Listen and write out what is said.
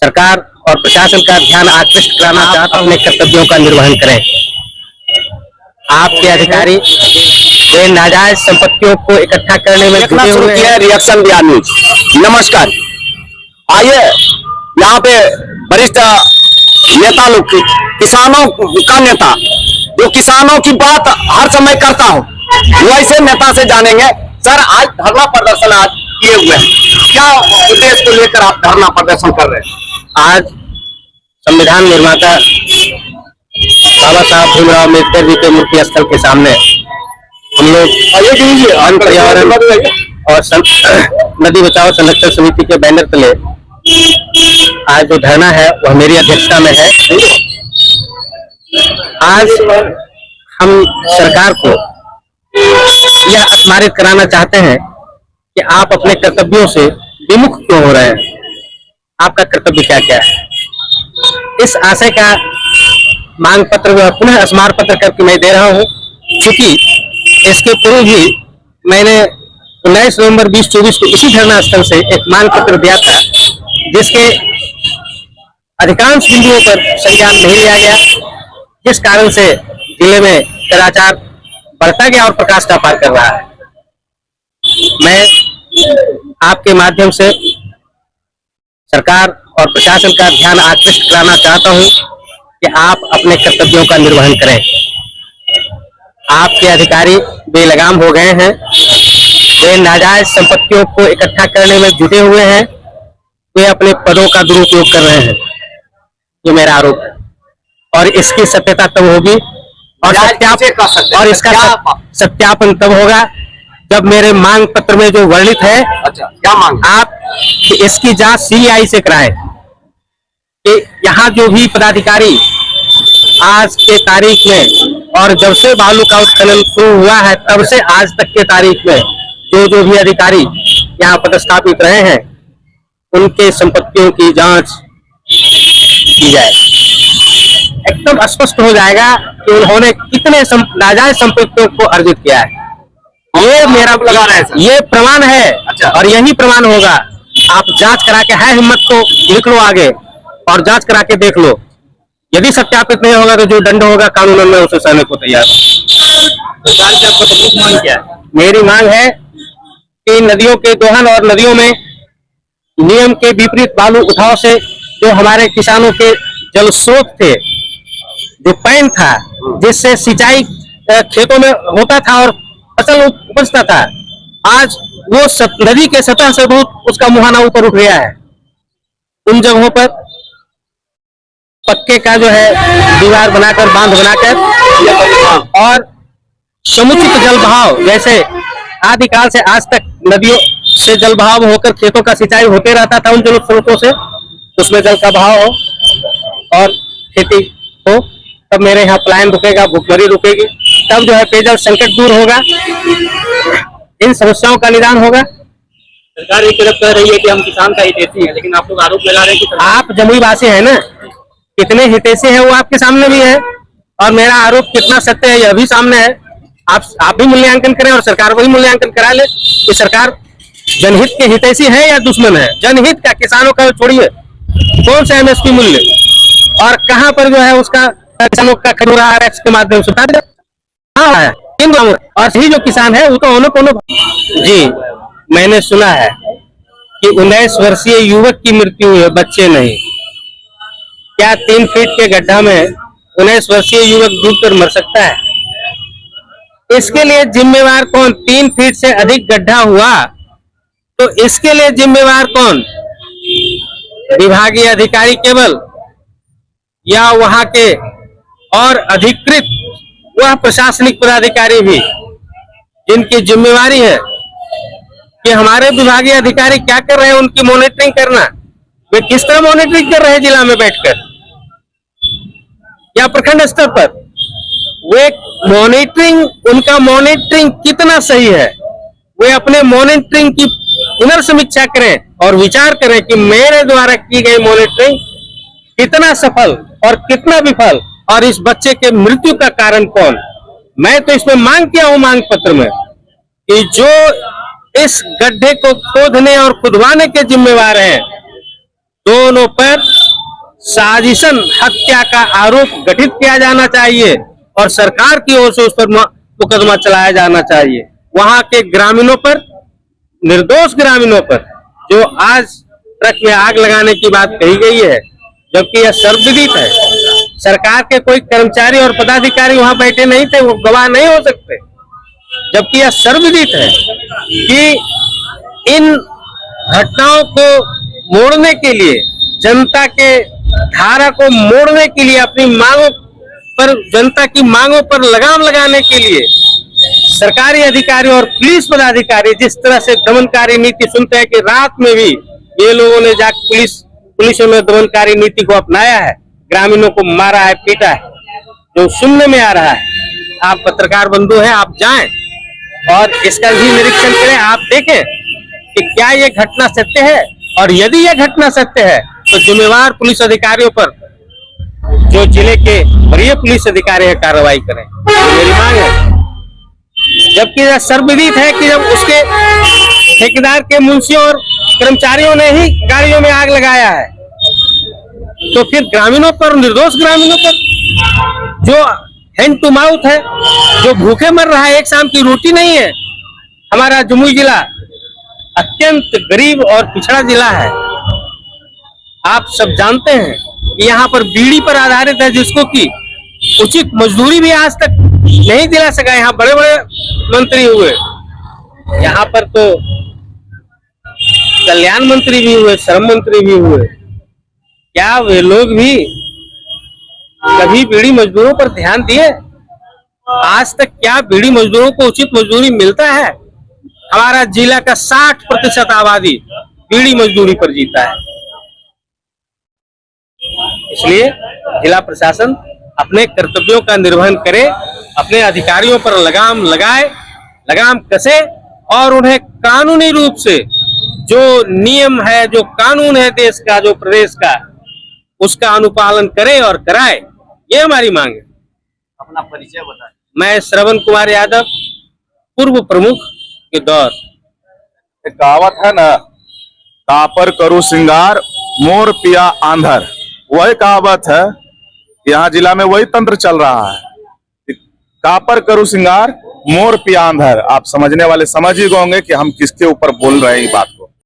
सरकार और प्रशासन का ध्यान आकृष्ट कराना चाहता हूं, अपने कर्तव्यों का निर्वहन करें। आपके अधिकारी वे नाजायज संपत्तियों को इकट्ठा करने में जुटे हुए हैं। Reaction Bihar news. नमस्कार। आइए यहाँ पे वरिष्ठ नेता लोग, किसानों का नेता जो किसानों की बात हर समय करता हो, वैसे नेता से जानेंगे। सर, आज धरना प्रदर्शन आज किए हुए हैं, क्या उद्देश्य को लेकर आप धरना प्रदर्शन कर रहे हैं? आज संविधान निर्माता बाबा साहब भीमराव अम्बेडकर जी के मूर्ति स्थल के सामने हम लोग वन पर्यावरण और नदी बचाओ संरक्षण समिति के बैनर तले आज जो धरना है वह मेरी अध्यक्षता में है। आज हम सरकार को यह स्मारित कराना चाहते हैं कि आप अपने कर्तव्यों से विमुख क्यों हो रहे हैं, आपका कर्तव्य क्या क्या है। इस आशय का मांग पत्र पुनः स्मार पत्र करके मैं दे रहा हूं, क्योंकि इसके पूर्व भी मैंने 19 नवंबर 2024 को इसी धरना स्थल से एक मांग पत्र दिया था, जिसके अधिकांश बिंदुओं पर संज्ञान नहीं लिया गया, जिस कारण से जिले में कदाचार बढ़ता गया और प्रकाष्ठा पार कर रहा है। मैं आपके माध्यम से सरकार और प्रशासन का ध्यान आकृष्ट कराना चाहता हूं कि आप अपने कर्तव्यों का निर्वहन करें। आपके अधिकारी बेलगाम हो गए हैं, वे नाजायज संपत्तियों को इकट्ठा करने में जुटे हुए हैं, वे अपने पदों का दुरुपयोग कर रहे हैं, ये मेरा आरोप है। और इसकी सत्यता तब होगी और इसका सत्यापन तब होगा जब मेरे मांग पत्र में जो वर्णित है, क्या मांग, आप इसकी जांच सीबीआई से कराएं कि यहाँ जो भी पदाधिकारी आज के तारीख में और जब से बालू का उत्खनन शुरू हुआ है तब से आज तक के तारीख में जो भी अधिकारी यहाँ पदस्थापित रहे हैं, उनके संपत्तियों की जांच की जाए। एकदम स्पष्ट हो जाएगा कि उन्होंने कितने नाजायज संपत्तियों को अर्जित किया है। ये मेरा लगा रहा है, ये प्रमाण है। और यही प्रमाण होगा। आप जांच करा के, है हिम्मत तो लिख लो आगे और जांच करा के देख लो। यदि सत्यापित नहीं होगा तो जो दंड होगा कानून में उसे सहने को तैयार। सरकार की आपको प्रमुख मांग क्या है? मेरी मांग है कि नदियों के दोहन और नदियों में नियम के विपरीत बालू उठाव से जो हमारे किसानों के जल स्रोत थे, जो पैन था जिससे सिंचाई खेतों में होता था और फसल उपजता था, आज वो नदी के सतह से बहुत उसका मुहाना ऊपर उठ गया है। उन जगहों पर पक्के का जो है दीवार बनाकर, बांध बनाकर और समुचित जल बहाव, जैसे आदिकाल से आज तक नदियों से जल बहाव होकर खेतों का सिंचाई होते रहता था, उन जल स्रोतों से उसमें जल का बहाव हो और खेती हो, तब मेरे यहाँ पलायन रुकेगा, भूखमरी रुकेगी, तब जो है पेयजल संकट दूर होगा, इन समस्याओं का निदान होगा। सरकार एक तरफ कह रही है कि हम किसान का हितैषी हैं, लेकिन आप लोग आरोप लगा रहे हैं कि आप जमुई वासी है ना, कितने हितैषी है वो आपके सामने भी है और मेरा आरोप कितना सत्य है यह भी सामने है। आप भी मूल्यांकन करें और सरकार वही मूल्यांकन करा ले कि सरकार जनहित के हितैषी है या दुश्मन है। जनहित का, किसानों का छोड़िए, कौन सा एमएसपी मूल्य और कहाँ पर जो है उसका किसानों का खरीदा टैक्स के माध्यम से है। और सही जो किसान है वो तो कोनो जी, मैंने सुना है कि 19 वर्षीय युवक की मृत्यु हुई है, बच्चे नहीं। क्या 3 फीट के गड्ढा में 19 वर्षीय युवक डूबकर मर सकता है? इसके लिए जिम्मेवार कौन? 3 फीट से अधिक गड्ढा हुआ तो इसके लिए जिम्मेवार कौन? विभागीय अधिकारी केवल या वहां के और अधिकृत वह प्रशासनिक पदाधिकारी भी, जिनकी जिम्मेवारी है कि हमारे विभागीय अधिकारी क्या कर रहे हैं उनकी मॉनिटरिंग करना। वे किस तरह मॉनिटरिंग कर रहे हैं जिला में बैठकर या प्रखंड स्तर पर, वे मॉनिटरिंग, उनका मॉनिटरिंग कितना सही है, वे अपने मॉनिटरिंग की पुनर्समीक्षा करें और विचार करें कि मेरे द्वारा की गई मॉनिटरिंग कितना सफल और कितना विफल और इस बच्चे के मृत्यु का कारण कौन। मैं तो इसमें मांग किया हूं मांग पत्र में कि जो इस गड्ढे को खोदने और खुदवाने के जिम्मेवार हैं, दोनों पर साजिशन हत्या का आरोप गठित किया जाना चाहिए और सरकार की ओर से उस पर मुकदमा चलाया जाना चाहिए। वहां के ग्रामीणों पर, निर्दोष ग्रामीणों पर जो आज ट्रक में आग लगाने की बात कही गई है, जबकि यह सर्वविदित है, सरकार के कोई कर्मचारी और पदाधिकारी वहां बैठे नहीं थे, वो गवाह नहीं हो सकते, जबकि यह सर्वविदित है कि इन घटनाओं को मोड़ने के लिए, जनता के धारा को मोड़ने के लिए, अपनी मांगों पर, जनता की मांगों पर लगाम लगाने के लिए सरकारी अधिकारी और पुलिस पदाधिकारी जिस तरह से दमनकारी नीति सुनते हैं कि रात में भी ये लोगों ने जाकर पुलिसों ने दमनकारी नीति को अपनाया है, ग्रामीणों को मारा है, पीटा है, जो सुनने में आ रहा है। आप पत्रकार बंधु हैं, आप जाएं और इसका भी निरीक्षण करें, आप देखें कि क्या ये घटना सत्य है, और यदि यह घटना सत्य है तो जिम्मेवार पुलिस अधिकारियों पर, जो जिले के वरीय पुलिस अधिकारी है, कार्रवाई करें, ये मेरी मांग है। जबकि यह सर्वविदित है कि जब उसके ठेकेदार के मुंशियों और कर्मचारियों ने ही गाड़ियों में आग लगाया है, तो फिर ग्रामीणों पर, निर्दोष ग्रामीणों पर जो हैंड टू माउथ है, जो भूखे मर रहा है, एक शाम की रोटी नहीं है। हमारा जमुई जिला अत्यंत गरीब और पिछड़ा जिला है। आप सब जानते हैं कि यहाँ पर बीड़ी पर आधारित है, जिसको कि उचित मजदूरी भी आज तक नहीं दिला सका। यहाँ बड़े बड़े मंत्री हुए, यहाँ पर तो कल्याण मंत्री भी हुए, श्रम मंत्री भी हुए, क्या वे लोग भी कभी बीड़ी मजदूरों पर ध्यान दिए? आज तक क्या बीड़ी मजदूरों को उचित मजदूरी मिलता है? हमारा जिला का 60% आबादी बीड़ी मजदूरी पर जीता है। इसलिए जिला प्रशासन अपने कर्तव्यों का निर्वहन करे, अपने अधिकारियों पर लगाम लगाए, लगाम कसे और उन्हें कानूनी रूप से जो नियम है, जो कानून है देश का, जो प्रदेश का, उसका अनुपालन करे और कराए, ये हमारी मांग है। अपना परिचय बताएं। मैं श्रवण कुमार यादव, पूर्व प्रमुख के दौर। एक कहावत है ना, कापर करू सिंगार मोर पिया आंधर, वही कहावत है। यहाँ जिला में वही तंत्र चल रहा है, कापर करू सिंगार मोर पिया आंधर। आप समझने वाले समझ ही गए होंगे कि हम किसके ऊपर बोल रहे हैं ये बात।